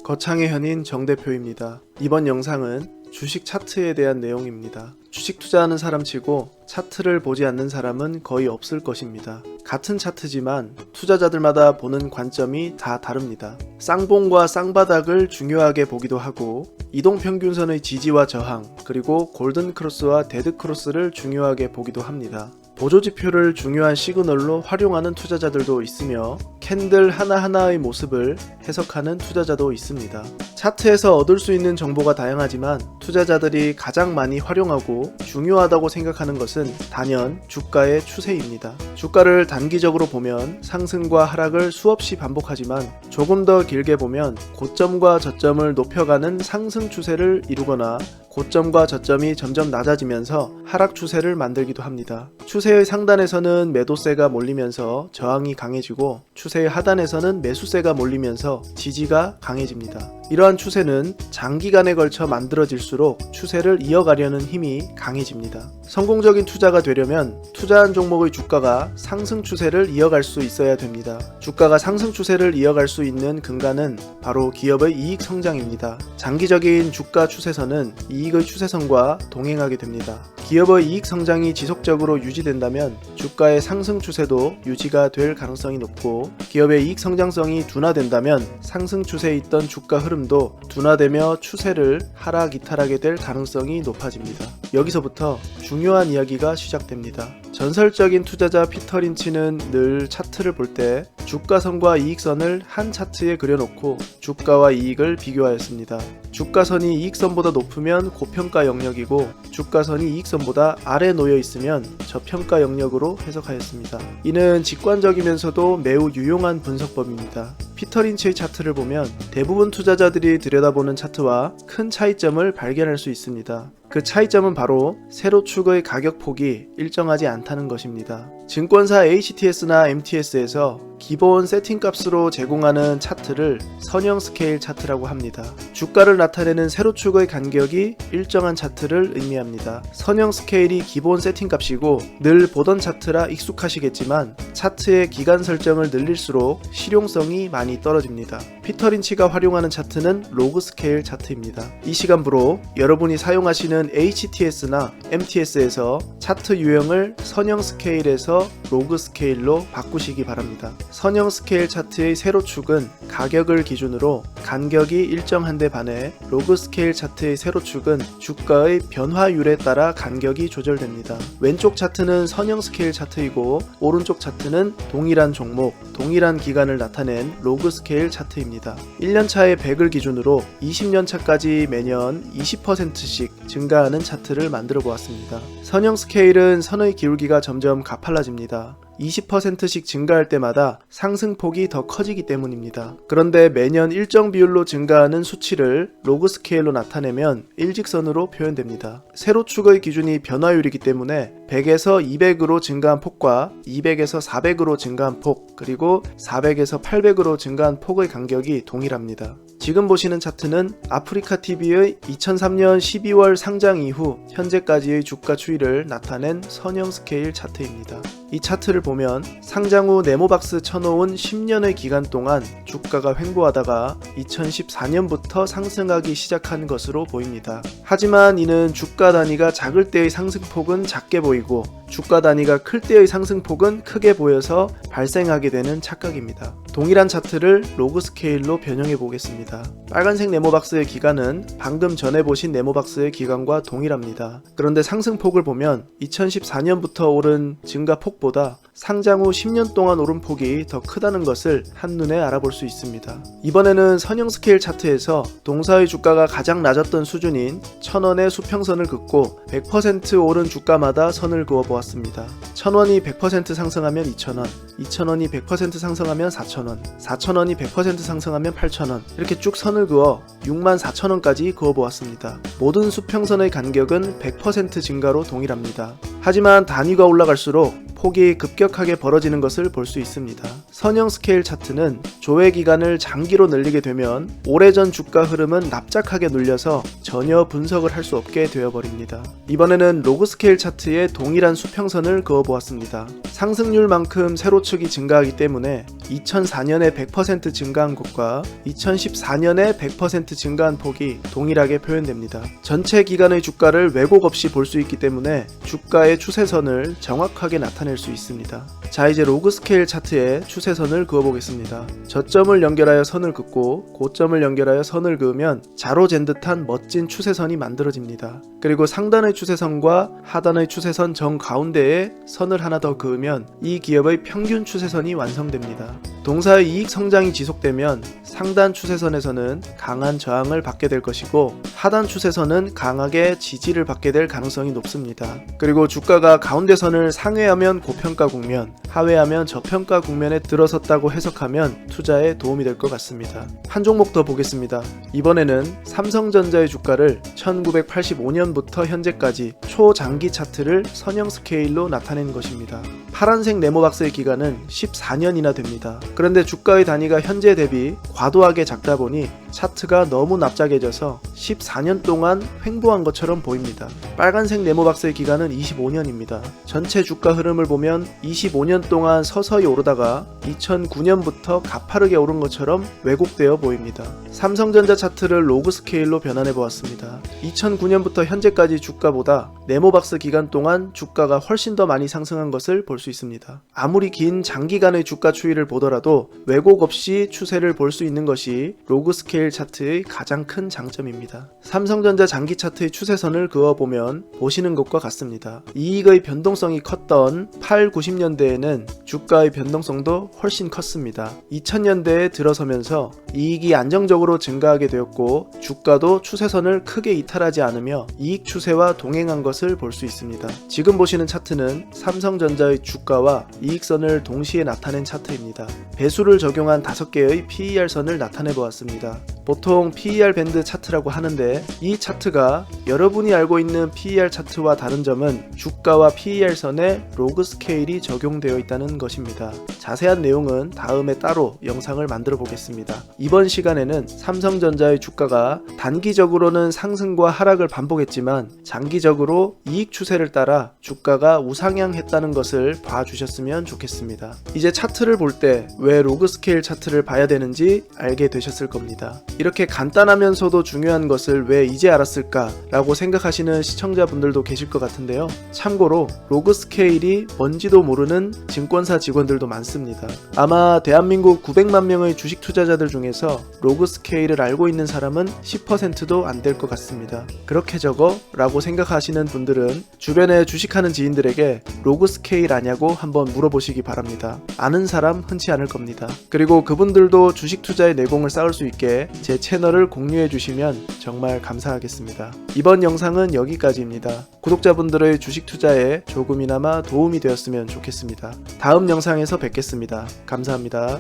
거창의 현인 정 대표입니다. 이번 영상은 주식 차트에 대한 내용입니다. 주식 투자하는 사람치고 차트를 보지 않는 사람은 거의 없을 것입니다. 같은 차트지만 투자자들마다 보는 관점이 다 다릅니다. 쌍봉과 쌍바닥을 중요하게 보기도 하고 이동평균선의 지지와 저항, 그리고 골든크로스와 데드크로스를 중요하게 보기도 합니다. 보조지표를 중요한 시그널로 활용하는 투자자들도 있으며 캔들 하나하나의 모습을 해석하는 투자자도 있습니다. 차트에서 얻을 수 있는 정보가 다양하지만 투자자들이 가장 많이 활용하고 중요하다고 생각하는 것은 단연 주가의 추세입니다. 주가를 단기적으로 보면 상승과 하락을 수없이 반복하지만 조금 더 길게 보면 고점과 저점을 높여가는 상승 추세를 이루거나 고점과 저점이 점점 낮아지면서 하락 추세를 만들기도 합니다. 추세의 상단에서는 매도세가 몰리면서 저항이 강해지고 추세의 하단에서는 매수세가 몰리면서 지지가 강해집니다. 이러한 추세는 장기간에 걸쳐 만들어질수록 추세를 이어가려는 힘이 강해집니다. 성공적인 투자가 되려면 투자한 종목의 주가가 상승 추세를 이어갈 수 있어야 됩니다. 주가가 상승 추세를 이어갈 수 있는 근간은 바로 기업의 이익 성장입니다. 장기적인 주가 추세선은 이익의 추세선과 동행하게 됩니다. 기업의 이익 성장이 지속적으로 유지된다면 주가의 상승 추세도 유지가 될 가능성이 높고 기업의 이익 성장성이 둔화된다면 상승 추세에 있던 주가 흐름도 둔화되며 추세를 하락 이탈하게 될 가능성이 높아집니다. 여기서부터 중요한 이야기가 시작됩니다. 전설적인 투자자 피터 린치는 늘 차트를 볼 때 주가선과 이익선을 한 차트에 그려놓고 주가와 이익을 비교하였습니다. 주가선이 이익선보다 높으면 고평가 영역이고 주가선이 이익선보다 아래 놓여 있으면 저평가 영역으로 해석하였습니다. 이는 직관적이면서도 매우 유용한 분석법입니다. 피터 린치의 차트를 보면 대부분 투자자들이 들여다보는 차트와 큰 차이점을 발견할 수 있습니다. 그 차이점은 바로 세로축의 가격폭이 일정하지 않다는 것입니다. 증권사 HTS나 MTS에서 기본 세팅값으로 제공하는 차트를 선형 스케일 차트라고 합니다. 주가를 나타내는 세로축의 간격이 일정한 차트를 의미합니다. 선형 스케일이 기본 세팅값이고 늘 보던 차트라 익숙하시겠지만 차트의 기간 설정을 늘릴수록 실용성이 많이 떨어집니다. 피터 린치가 활용하는 차트는 로그 스케일 차트입니다. 이 시간부로 여러분이 사용하시는 HTS나 MTS에서 차트 유형을 선형 스케일에서 로그 스케일로 바꾸시기 바랍니다. 선형 스케일 차트의 세로축은 가격을 기준으로 간격이 일정한데 반해 로그 스케일 차트의 세로축은 주가의 변화율에 따라 간격이 조절됩니다. 왼쪽 차트는 선형 스케일 차트이고 오른쪽 차트는 동일한 종목, 동일한 기간을 나타낸 로그 스케일 차트입니다. 1년차의 100을 기준으로 20년차까지 매년 20%씩 증가하는 차트를 만들어 보았습니다. 선형 스케일은 선의 기울기가 점점 가팔라집니다. 20%씩 증가할 때마다 상승폭이 더 커지기 때문입니다. 그런데 매년 일정 비율로 증가하는 수치를 로그 스케일로 나타내면 일직선으로 표현됩니다. 세로축의 기준이 변화율이기 때문에 100에서 200으로 증가한 폭과 200에서 400으로 증가한 폭, 그리고 400에서 800으로 증가한 폭의 간격이 동일합니다. 지금 보시는 차트는 아프리카TV의 2003년 12월 상장 이후 현재까지의 주가 추이를 나타낸 선형 스케일 차트입니다. 이 차트를 보면 상장 후 네모박스 쳐놓은 10년의 기간 동안 주가가 횡보하다가 2014년부터 상승하기 시작한 것으로 보입니다. 하지만 이는 주가 단위가 작을 때의 상승폭은 작게 보이고 주가 단위가 클 때의 상승폭은 크게 보여서 발생하게 되는 착각입니다. 동일한 차트를 로그 스케일로 변형해 보겠습니다. 빨간색 네모박스의 기간은 방금 전에 보신 네모박스의 기간과 동일합니다. 그런데 상승폭을 보면 2014년부터 오른 증가폭보다 상장 후 10년 동안 오른 폭이 더 크다는 것을 한눈에 알아볼 수 있습니다. 이번에는 선형 스케일 차트에서 동사의 주가가 가장 낮았던 수준인 1000원의 수평선을 긋고 100% 오른 주가마다 선을 그어 보았습니다. 1000원이 100% 상승하면 2000원, 2000원이 100% 상승하면 4000원, 4000원이 100% 상승하면 8000원, 이렇게 쭉 선을 그어 64,000원까지 그어 보았습니다. 모든 수평선의 간격은 100% 증가로 동일합니다. 하지만 단위가 올라갈수록 폭이 급격하게 급격하게 벌어지는 것을 볼 수 있습니다. 선형 스케일 차트는 조회 기간을 장기로 늘리게 되면 오래전 주가 흐름은 납작하게 눌려서 전혀 분석을 할 수 없게 되어버립니다. 이번에는 로그 스케일 차트에 동일한 수평선을 그어보았습니다. 상승률만큼 세로축이 증가하기 때문에 2004년에 100% 증가한 곳과 2014년에 100% 증가한 폭이 동일하게 표현됩니다. 전체 기간의 주가를 왜곡 없이 볼 수 있기 때문에 주가의 추세선을 정확하게 나타낼 수 있습니다. 자, 이제 로그 스케일 차트에 추세선을 그어보겠습니다. 저점을 연결하여 선을 긋고 고점을 연결하여 선을 그으면 자로 잰 듯한 멋진 추세선이 만들어집니다. 그리고 상단의 추세선과 하단의 추세선 정가운데에 선을 하나 더 그으면 이 기업의 평균 추세선이 완성됩니다. 동사의 이익 성장이 지속되면 상단 추세선에서는 강한 저항을 받게 될 것이고 하단 추세선은 강하게 지지를 받게 될 가능성이 높습니다. 그리고 주가가 가운데선을 상회하면 고평가 국면, 하회하면 저평가 국면에 들어섰다고 해석하면 투자에 도움이 될 것 같습니다. 한 종목 더 보겠습니다. 이번에는 삼성전자의 주가를 1985년부터 현재까지 초장기 차트를 선형 스케일로 나타낸 것입니다. 파란색 네모박스의 기간은 14년이나 됩니다. 그런데 주가의 단위가 현재 대비 과도하게 작다 보니 차트가 너무 납작해져서 14년 동안 횡보한 것처럼 보입니다. 빨간색 네모박스의 기간은 25년입니다. 전체 주가 흐름을 보면 25년 동안 서서히 오르다가 2009년부터 가파르게 오른 것처럼 왜곡되어 보입니다. 삼성전자 차트를 로그 스케일로 변환해 보았습니다. 2009년부터 현재까지 주가보다 네모박스 기간 동안 주가가 훨씬 더 많이 상승한 것을 볼 수 있습니다. 아무리 긴 장기간의 주가 추이를 보더라도 왜곡 없이 추세를 볼 수 있는 것이 로그 스케일 차트의 가장 큰 장점입니다. 삼성전자 장기 차트의 추세선을 그어보면 보시는 것과 같습니다. 이익의 변동성이 컸던 8, 90년대에는 주가의 변동성도 훨씬 컸습니다. 2000년대에 들어서면서 이익이 안정적으로 증가하게 되었고 주가도 추세선을 크게 이탈하지 않으며 이익 추세와 동행한 것을 볼 수 있습니다. 지금 보시는 차트는 삼성전자의 주가와 이익선을 동시에 나타낸 차트입니다. 배수를 적용한 5개의 PER선을 나타내 보았습니다. 보통 PER 밴드 차트라고 하는데 이 차트가 여러분이 알고 있는 PER 차트와 다른 점은 주가와 PER선에 로그 스케일이 적용되어 있다는 것입니다. 자세한 내용은 다음에 따로 영상을 만들어 보겠습니다. 이번 시간에는 삼성전자의 주가가 단기적으로는 상승과 하락을 반복했지만 장기적으로 이익 추세를 따라 주가가 우상향했다는 것을 봐주셨으면 좋겠습니다. 이제 차트를 볼 때 왜 로그 스케일 차트를 봐야 되는지 알게 되셨을 겁니다. 이렇게 간단하면서도 중요한 것을 왜 이제 알았을까 라고 생각하시는 시청자분들도 계실 것 같은데요. 참고로 로그 스케일이 뭔지도 모르는 증권사 직원들도 많습니다. 아마 대한민국 900만 명의 주식 투자자들 중에서 로그 스케일을 알고 있는 사람은 10%도 안 될 것 같습니다. 그렇게 적어? 라고 생각하시는 분들은 주변에 주식하는 지인들에게 로그 스케일 아냐고 한번 물어보시기 바랍니다. 아는 사람 흔치 않을 겁니다. 그리고 그분들도 주식 투자의 내공을 쌓을 수 있게 제 채널을 공유해 주시면 정말 감사하겠습니다. 이번 영상은 여기까지입니다. 구독자분들의 주식 투자에 조금이나마 도움이 되었으면 좋겠습니다. 다음 영상에서 뵙겠습니다. 감사합니다.